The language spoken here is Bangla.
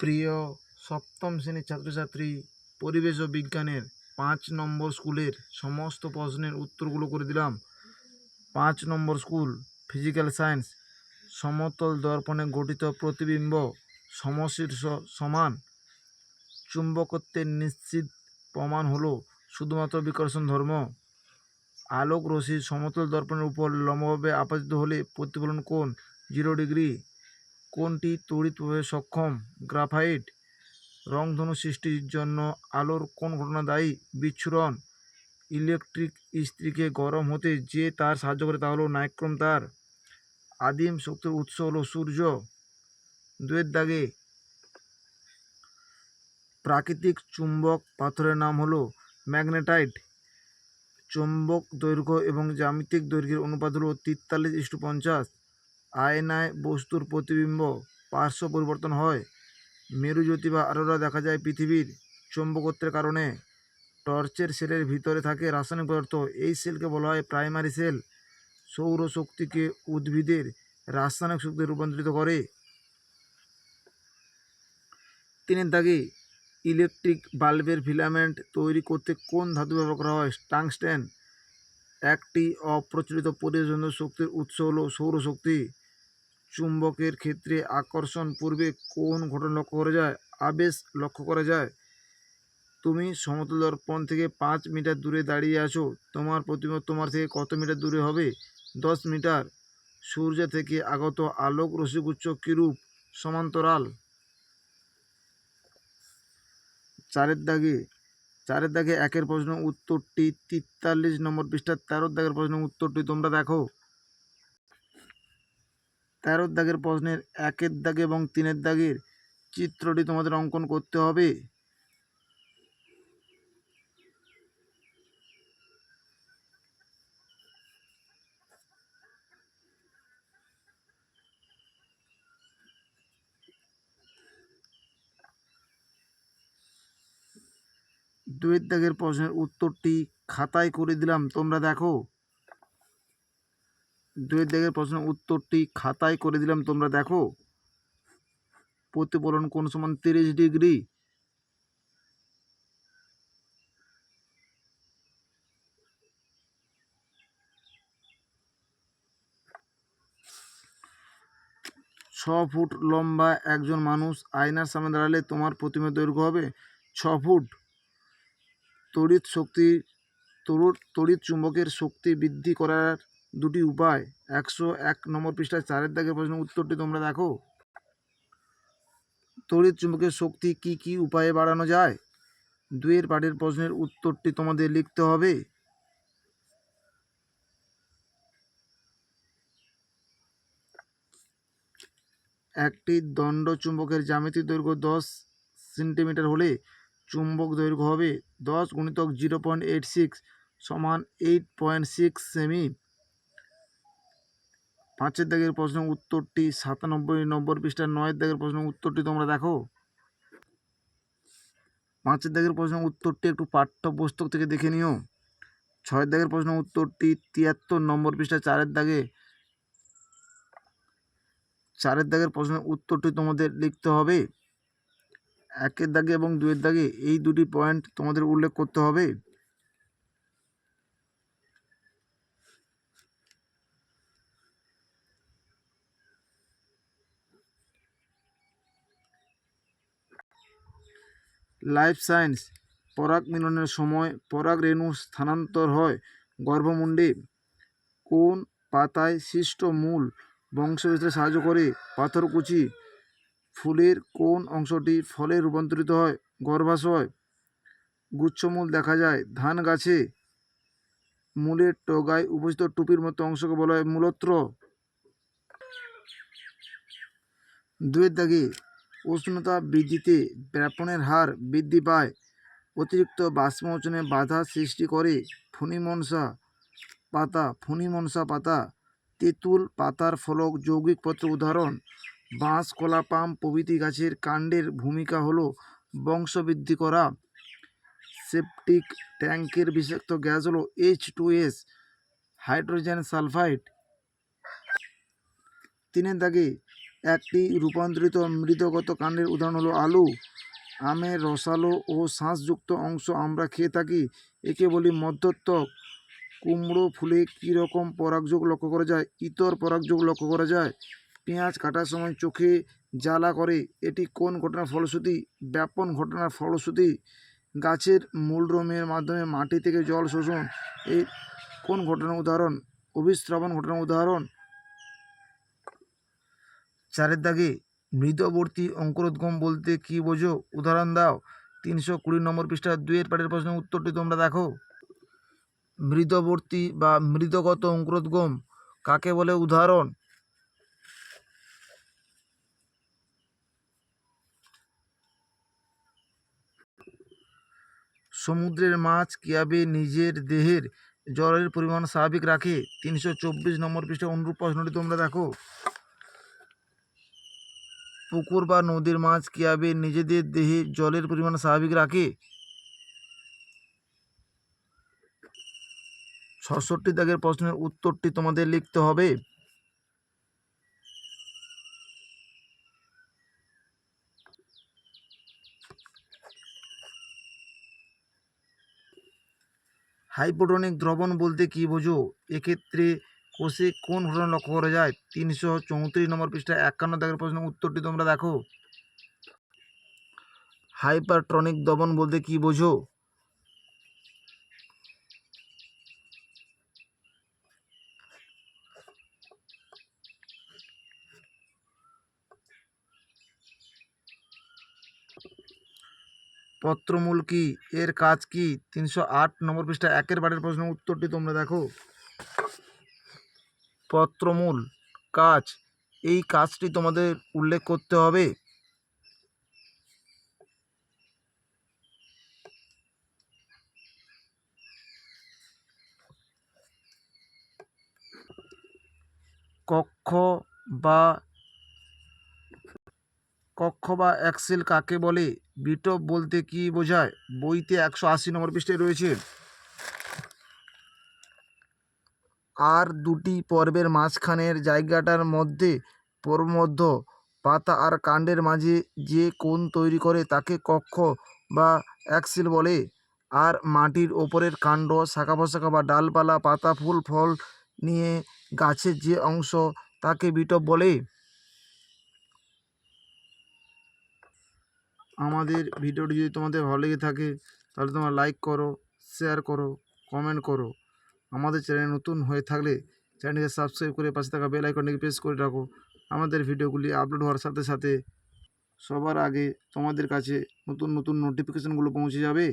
প্রিয় সপ্তম শ্রেণীর ছাত্রছাত্রী, পরিবেশ ও বিজ্ঞানের 5 নম্বর স্কুলের সমস্ত প্রশ্নের উত্তরগুলো করে দিলাম। 5 নম্বর স্কুল ফিজিক্যাল সায়েন্স। সমতল দর্পণে গঠিত প্রতিবিম্ব সমশীর্ষ সমান। চুম্বকত্বের নিশ্চিত প্রমাণ হলো শুধুমাত্র বিকর্ষণ ধর্ম। আলোক রশ্মি সমতল দর্পণের উপর লম্বভাবে আপতিত হলে প্রতিফলন কোণ 0 ডিগ্রি। কোনটি তড়িৎ প্রবাহে সক্ষম? গ্রাফাইট। রংধনু সৃষ্টির জন্য আলোর কোন ঘটনা দায়ী? বিচ্ছুরণ। ইলেকট্রিক ইস্ত্রিকে গরম হতে যে তার সাহায্য করে তা হলো নাইক্রোম তার। আদিম শক্তির উৎস হলো সূর্য। 2 দাগে প্রাকৃতিক চুম্বক পাথরের নাম হলো ম্যাগনেটাইট। চৌম্বক দৈর্ঘ্য এবং জ্যামিতিক দৈর্ঘ্যের অনুপাত হলো 43:50। আয়নায় বস্তুর প্রতিবিম্ব পার্শ্ব পরিবর্তন হয়। মেরুজ্যোতি বা অরোরা দেখা যায় পৃথিবীর চৌম্বকত্বের কারণে। টর্চের সেলের ভিতরে থাকে রাসায়নিক পদার্থ, এই সেলকে বলা হয় প্রাইমারি সেল। সৌরশক্তিকে উদ্ভিদের রাসায়নিক শক্তিতে রূপান্তরিত করে। 3 দাগে ইলেকট্রিক বাল্বের ফিলামেন্ট তৈরি করতে কোন ধাতু ব্যবহার করা হয়? টাংস্টেন। একটি অপ্রচলিত পরিবেশবান্ধব শক্তির উৎস হলো সৌরশক্তি। চুম্বকের ক্ষেত্রে আকর্ষণ পূর্বে কোন ঘটনা লক্ষ্য করা যায়? আবেশ লক্ষ্য করা যায়। তুমি সমতল দর্পণ থেকে 5 মিটার দূরে দাঁড়িয়ে আছো, তোমার প্রতিবিম্ব তোমার থেকে কত মিটার দূরে হবে? 10 মিটার। সূর্য থেকে আগত আলোক রশ্মিগুচ্ছ কিরূপ? সমান্তরাল। 4 দাগে 1 প্রশ্ন উত্তরটি 43 নম্বর পৃষ্ঠার 13 দাগের প্রশ্নের উত্তরটি তোমরা দেখো। 13 দাগের প্রশ্নের 1 দাগে এবং 3 দাগের চিত্রটি তোমাদের অঙ্কন করতে হবে। দুয়ের দাগের প্রশ্নের উত্তরটি খাতায় করে দিলাম, তোমরা দেখো। 2 দাগের প্রশ্নের উত্তরটি খাতায় করে দিলাম, তোমরা দেখো। প্রতিফলন কোণ সমান 30 ডিগ্রি। ছ ফুট লম্বা একজন মানুষ আয়নার সামনে দাঁড়ালে তোমার প্রতিবিম্বের দৈর্ঘ্য হবে 6 ফুট। তড়িৎ চুম্বকের শক্তি বৃদ্ধি করার 2টি উপায়। 101 নম্বর পৃষ্ঠায় 4 দাগের প্রশ্নের উত্তরটি তোমরা দেখো। তড়িৎ চুম্বকের শক্তি কি কি উপায়ে বাড়ানো যায়? 2 পাঠের প্রশ্নের উত্তরটি তোমাদের লিখতে হবে। একটি দণ্ড চুম্বকের জ্যামিতিক দৈর্ঘ্য 10 সেন্টিমিটার হলে চুম্বক দৈর্ঘ্য হবে 10 × 0.86 সমান 8.6 সেমি। 5 দাগের প্রশ্নের উত্তরটি 97 নম্বর পৃষ্ঠার 9 দাগের প্রশ্নের উত্তরটি তোমরা দেখো। 5 দাগের প্রশ্নের উত্তরটি একটু পাঠ্যপুস্তক থেকে দেখে নিও। 6 দাগের প্রশ্নের উত্তরটি 73 নম্বর পৃষ্ঠা 4 দাগে। 4 দাগের প্রশ্নের উত্তরটি তোমাদের লিখতে হবে। 1 দাগে এবং 2 দাগে এই 2টি পয়েন্ট তোমাদের উল্লেখ করতে হবে। Life science. পরাগ মিলনের সময় পরাগ রেণু স্থানান্তর হয় গর্ভমুণ্ডে। কোন পাতায় সৃষ্ট মূল বংশবিস্তারে সাহায্য করে? পাথরকুচি। ফুলের কোন অংশটি ফলে রূপান্তরিত হয়? গর্ভাশয়। গুচ্ছমূল দেখা যায় ধান গাছে। মূলের ডগায় উপস্থিত টুপির মতো অংশকে বলা হয় মূলত্র। 2 দাগে উষ্ণতা বৃদ্ধিতে ব্যাপনের হার বৃদ্ধি পায়। অতিরিক্ত বাষ্পমোচনে বাধা সৃষ্টি করে ফণিমনসা পাতা। তেঁতুল পাতার ফলক যৌগিক পত্র উদাহরণ। বাঁশ, কলা, পাম প্রভৃতি গাছের কাণ্ডের ভূমিকা হলো বংশবৃদ্ধি করা। সেপটিক ট্যাঙ্কের বিষাক্ত গ্যাস হলো H2S, হাইড্রোজেন সালফাইড। 3 দাগে একটি রূপান্তরিত মৃদগত কাণ্ডের উদাহরণ হলো আলু। আমের রসালো ও শাঁসযুক্ত অংশ আমরা খেয়ে থাকি, একে বলি মধ্যত্বক। কুমড়ো ফুলে কী রকম পরাগযোগ লক্ষ্য করা যায়? ইতর পরাগযোগ লক্ষ্য করা যায়। পেঁয়াজ কাটার সময় চোখে জ্বালা করে, এটি কোন ঘটনার ফলশ্রুতি? ব্যাপন ঘটনার ফলশ্রুতি। গাছের মূলদ্রমের মাধ্যমে মাটি থেকে জল শোষণ, এই কোন ঘটনার উদাহরণ? অভিস্রবণ ঘটনার উদাহরণ। চারের দাগে মৃদবর্তী অঙ্কুরোদ্গম বলতে কি বোঝো? উদাহরণ দাও। 320 নম্বর পৃষ্ঠা 2-এর পাঠের প্রশ্নের উত্তরটি তোমরা দেখো। মৃদবর্তী বা মৃদগত অঙ্কুরোদ্গম কাকে বলে? উদাহরণ। সমুদ্রের মাছ কিভাবে নিজের দেহের জলের পরিমাণ স্বাভাবিক রাখে? 324 নম্বর পৃষ্ঠা অনুরূপ প্রশ্নটি তোমরা দেখো। পুকুর বা নদীর মাছ কিভাবে নিজেদের দেহে জলের পরিমাণ স্বাভাবিক রাখে? 66 দাগের প্রশ্নের উত্তরটি তোমাদের লিখতে হবে। হাইপোটনিক দ্রবণ বলতে কি বোঝো? এক্ষেত্রে কোষে কোন ঘটনা লক্ষ্য করা যায়? 334 নম্বর পৃষ্ঠা 51 দাগের প্রশ্নের উত্তরটি তোমরা দেখো। হাইপারটনিক দ্রবণ বলতে কি বোঝো? পত্রমূল কি? এর কাজ কি? 308 নম্বর পৃষ্ঠা 1-এর পাঠের প্রশ্নের উত্তরটি তোমরা দেখো। পত্রমূল কাজ, এই কাজটি তোমাদের উল্লেখ করতে হবে। কক্ষ বা অ্যাক্সেল কাকে বলে? বিটপ বলতে কি বোঝায়? বইতে 180 নম্বর পৃষ্ঠায় রয়েছে। আর দুটি পর্বের মাঝখানের জায়গাটার মধ্যে প্রমধ্য পাতা আর কাণ্ডের মাঝে যে কোণ তৈরি করে তাকে কক্ষ বা অ্যাক্সিল বলে। আর মাটির ওপরের কাণ্ড, শাখা প্রশাখা বা ডালপালা, পাতা, ফুল, ফল নিয়ে গাছের যে অংশ তাকে বিটপ বলে। আমাদের ভিডিওটি যদি তোমাদের ভালো লেগে থাকে তাহলে তোমরা লাইক করো, শেয়ার করো, কমেন্ট করো। আমাদের চ্যানেল নতুন হয়ে থাকলে চ্যানেলকে সাবস্ক্রাইব করে পাশে থাকা বেল আইকনটিকে প্রেস করে রাখো। আমাদের ভিডিওগুলি আপলোড হওয়ার সাথে সাথে সবার আগে তোমাদের কাছে নতুন নতুন নোটিফিকেশানগুলো পৌঁছে যাবে।